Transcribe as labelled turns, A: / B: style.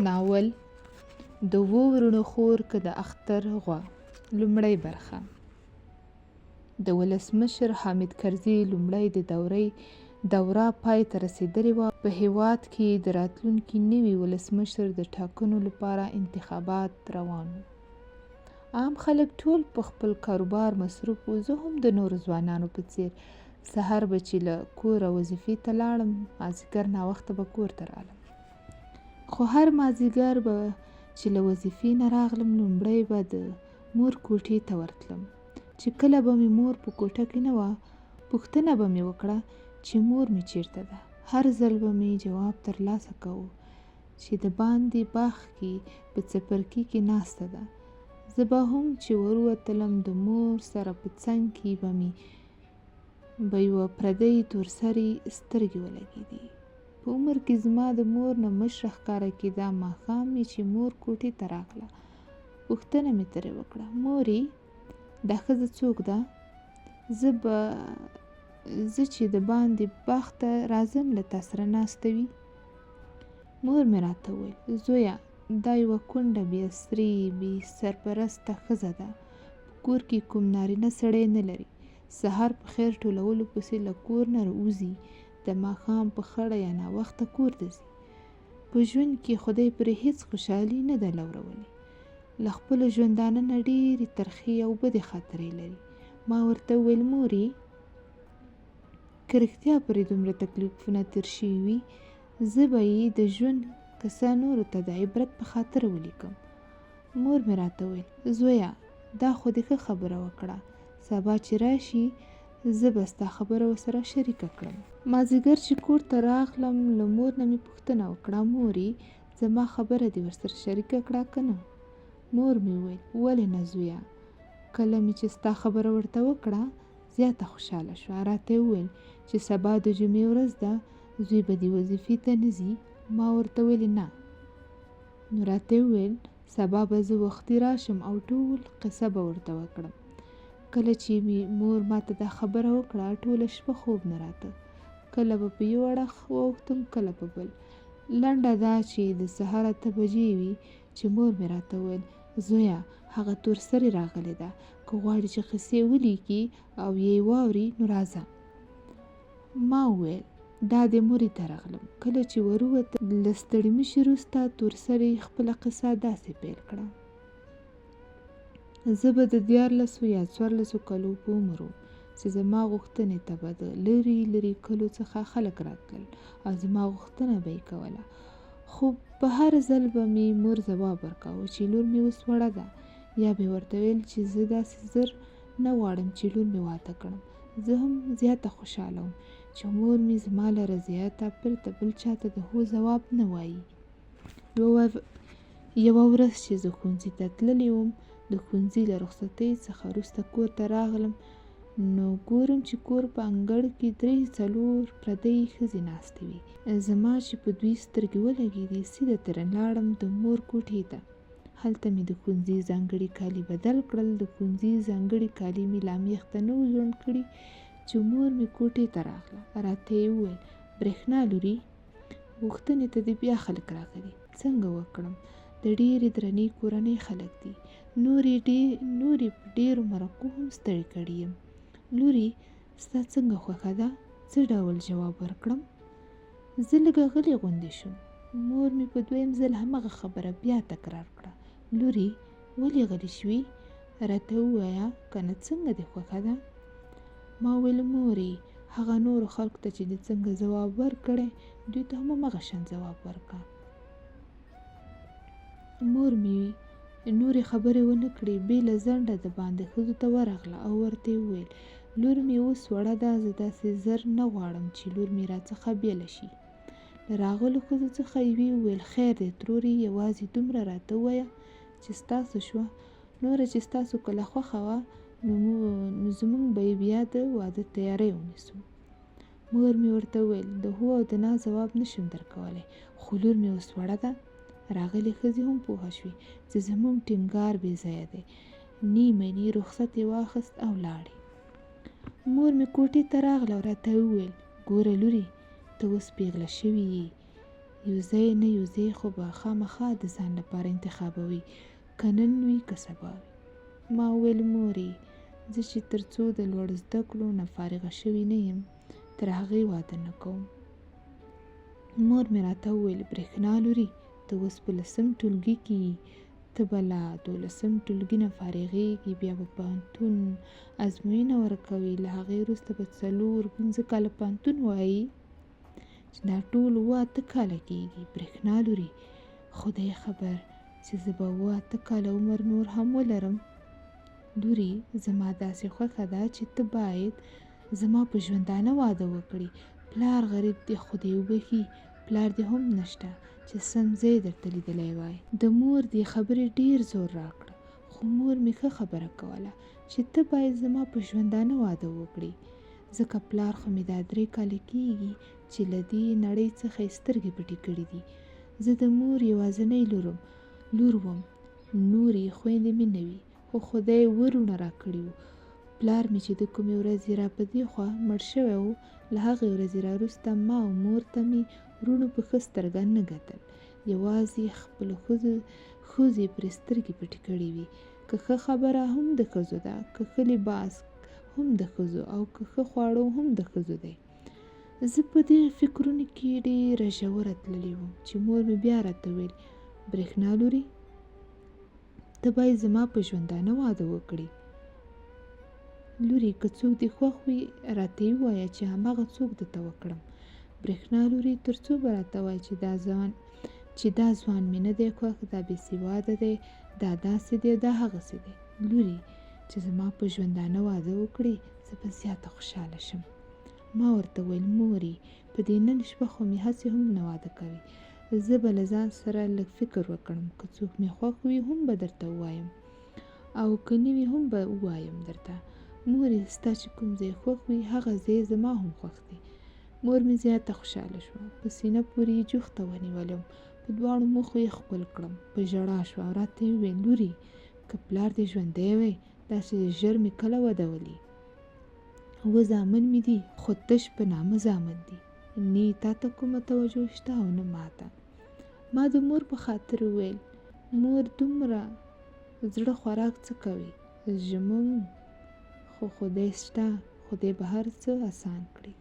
A: ناول د اوو وروڼو خور که د اختر غوا. لومړۍ برخه. د ولسمشر حامد کرزي لومړۍ دوره پای ته رسېدلې وه. په هېواد کې د راتلونکي نوي ولسمشر د ټاکنو لپاره انتخابات روان وو. عام خلک ټول په خپل کاروبار مصروف وو. زه هم د نورو ځوانانو په څېر سهار به چې له کوره وظیفې ته لاړم، مازدیګر ناوخته به کور ته رالم. خو هر مازدیګر به چې له وظیفې نه راغلم، لومړی به د مور کوټې ته ورتلم. چې کله به مې مور په کوټه کې نه وه، پوښتنه به مې وکړه چې مور مې چیرته ده. هر ځل به مې جواب ترلاسه کوو چې د باندې باغ کې په څپرکي کې ناسته ده. زه به هم چې وروتلم، د مور سره په څنګ کې به یوه پردۍ تورسرې سترګې ولګېدې. په عمر کې زما د مور نه مشره ښکاره کېده. ماښام مې چې مور کوټې ته راغله، پوښتنه مې ترې وکړه: مورې، دا ښځه څوک ده؟ زه چې د باندې باغ ته راځم له تا سره ناسته وي. مور مې راته وویل: زویه، دا یوه کونډه بې اسرې بې سرپرسته ښځه ده. په کور کې کوم نارینه سړی نه لري. سهار په خیر ټولولو پسې له کور نه راوځي، د ماښام په خړه یا ناوخته کور ته ځي. په ژوند کې خدای پرې هېڅ خوشحالي نه ده لورولې. له خپلو ژوندانه نه ډېرې ترخې او بدې خاطرې لري. ما ورته وویل: مورې، که رښتیا پرې دومره تکلیفونه تېر شوي وي، زه به یې د ژوند کیسه نورو ته د عبرت په خاطر ولیکم. مور مې راته وویل: زویه، دا خو دې ښه خبره وکړه. سبا چې راشي، زه به ستا خبره ورسره شریکه کړم. مازدیګر چې کور ته راغلم، له مور نه مې پوښتنه وکړه: مورې، زما خبره دې ورسره شریکه کړه که نه؟ مور مې وویل: ولې نه زویه. کله مې چې ستا خبره ورته وکړه، زیاته خوشحاله شوه. راته وویل چې سبا د جمعې ورځ ده، زوی به دې وظیفې ته نه ځي. ما ورته ویل: نه. نو راته وویل: سبا به زه وختي راشم او ټول قصه به ورته وکړم. کله چې مور ماته دا خبره وکړه، ټوله شپه خوب نه راته. کله به په یو اړخ واوښتم، کله په بل. لنډه دا چې د سهار 8 بجې وي چې مور مې راته وویل: زویه، هغه تورسرې راغلې ده. که غواړې چې قصې ولیکي او یې واوري، نو راځه. ما وویل: دا د مورې ته راغلم. کله چې وروته، له ستړي مشي وروسته تورسرې خپله قصه داسې پیل کړه: زه به د 14 یا 14 کالو په عمر وم چې زما غوښتنې ته به د لرې لرې کلو څخه خلک راتلل او زما غوښتنه به یې کوله. خو په هر ځل به مې مور ځواب ورکاوه چې لور مې اوس وړه ده، یا به ورته ویل چې زه داسې زر نه غواړم چې لور مې واده کړم. زه هم زیاته خوشحاله وم چې مور مې زما له رضایته پرته بل چاته د هو ځواب نه وایي. یوه ورځ چې زه ښوونځي ته تللی وم، د ښوونځي له رخصتۍ څخه وروسته کور ته راغلم، نو ګورم چې کور په انګړ کې 3-4 پردۍ ښځې ناستې وې. زما چې په دوی سترګې ولګېدې، سیده ترې لاړم د مور کوټې ته. هلته مې د ښوونځي ځانګړي کالي بدل کړل. د ښوونځي ځانګړي کالي مې لا میخته نه وو ځوړند کړي چې مور مې کوټې ته راغله. راته یې وویل: برېښنا لورې، غوښتنې ته دې بیا خلک راغلي. څنګه وکړم؟ د ډېرې درنې کورنۍ خلک دي. نورې په ډېرو مرکو هم ستړي کړي یم. لورې، ستا څنګه خوښه ده؟ څه ډول جواب ورکړم؟ زه لږه غلې غوندې شوم. مور مې په دویم ځل همغه خبره بیا تکرار کړه: لورې، ولې غلې شوې؟ راته ووایه که نه، څنګه دې خوښه ده؟ ما ویل: مورې، هغه نورو خلکو ته چې دې څنګه ځواب ورکړی، دوی ته هم همغه شان ځواب ورکړه. مور مې نورې خبرې ونه کړې، بې له ځنډه د باندې ښځو ته ورغله او ورته وویل: لور مې اوس وړه ده، زه داسې زر نه غواړم چې لور مې راڅخه بېله شي. له راغلو ښځو څخه یوې وویل: خیر دی ترورې، یوازې دومره راته ووایه چې ستاسو شوه، نوره چې ستاسو کله خوښه وه، نو زموږ به یې بیا د واده تیاری ونیسو. مور مې ورته وویل: د هو او د نه ځواب نشم درکولی، خو لور مې اوس وړه ده. راغلې ښځې هم پوهه شوې چې زموږ ټینګار بې ځایه دی. نیمه رخصت یې واخیست او لاړې. مور مې کوټې ته راغله او راته وویل: ګوره لورې، ته اوس پیغله شوې یې، یو ځای نه یو ځای خو به خامخا د ځان لپاره انتخابوي، که نن وي که سبا وي. ما وویل مورې زه چې تر څو د لوړو زده کړو نه فارغه شوې نه یم تر هغې واده نه کوم. مور مې راته وویل برېښنا لورې ته اوس په 10م ټولګي کې یې، ته به له 12م ټولګي نه فارغېږې، بیا به پوهنتون ازموینه ورکوې، له هغې وروسته به 4-5 کاله پوهنتون وایي چې دا ټول 7 کاله کېږي. برېښنا لورې خدای خبر چې زه به 7 کاله عمر نور هم ولرم. لورې زما داسې خوښه ده چې ته باید زما په ژوندانه واده وکړي. پلار غریب دی خدای وبخي، پلار دې هم نشته چې سم ځای درته لیدلی وای. د مور دې خبرې ډیر زور راکړه، خو مور مې ښه خبره کوله چې ته باید زما په ژوندانه واده وکړي، ځکه پلار خو مې دا 3 کاله کېږي چې له دې نړۍ څخه یې سترګې پټې کړې دي. زه د مور یوازینۍ لور وم، نورې خویندې مې نه وي، خو خدای ورونه راکړي وو. پلار مې چې د کومې ورځې را په دې خوا مړ شوی و، له هغې ورځې را وروسته ما او مور ته مې وروڼو په ښه سترګه نه کتل، یوازې خپلو ښځې پرې سترګې پټې کړې وي. که ښه خبره هم د ښځو ده، که ښه لباس هم د ښځو، او که ښه خواړه هم د ښځو دی. زه په دې فکرونو کې ډېره ژوره تللې وم چې مور مې بیا راته ویل برېښنا لورې ته باید زما په ژوندانه واده وکړي. لورې که څوک دې خوښ وي راته یې ووایه چې هماغه څوک درته وکړم. برېښنا لورې تر څو به راته وایي چې دا ځوان مې نه دی خوښ، دا بې سواده دی، دا داسې دی، دا هغسې دی. لورې چې زما په ژوندانه واده وکړي زه به زیاته خوشحاله شم. ما ورته ویل مورې په دې نن شپه خو مې هسې هم نه واده کوي، زه به له ځان سره لږ فکر وکړم، که څوک مې خوښ وي هم به درته ووایم، او که نه وي هم به ووایم درته. مورې ستا چې کوم ځای خوښ وي هغه ځای زما هم خوښ دی. مور مې زیاته خوشحاله شوه، په سینه پورې یې جوخته ونیولم، په دواړو مخو یې ښکل کړم، په ژړا شوه او راته یې وویل لورې که پلار دې ژوندی وی داسې ژر مې کله ودولي. 7 زامن مې دي خو تش په نامه زامن دي، نه تا ته کومه توجه شته او نه ماته. ما د مور په خاطر وویل مور دومره زړه خوراک څه کوي، زموږ خو خدای شته، خدای به هر څه آسان کړي.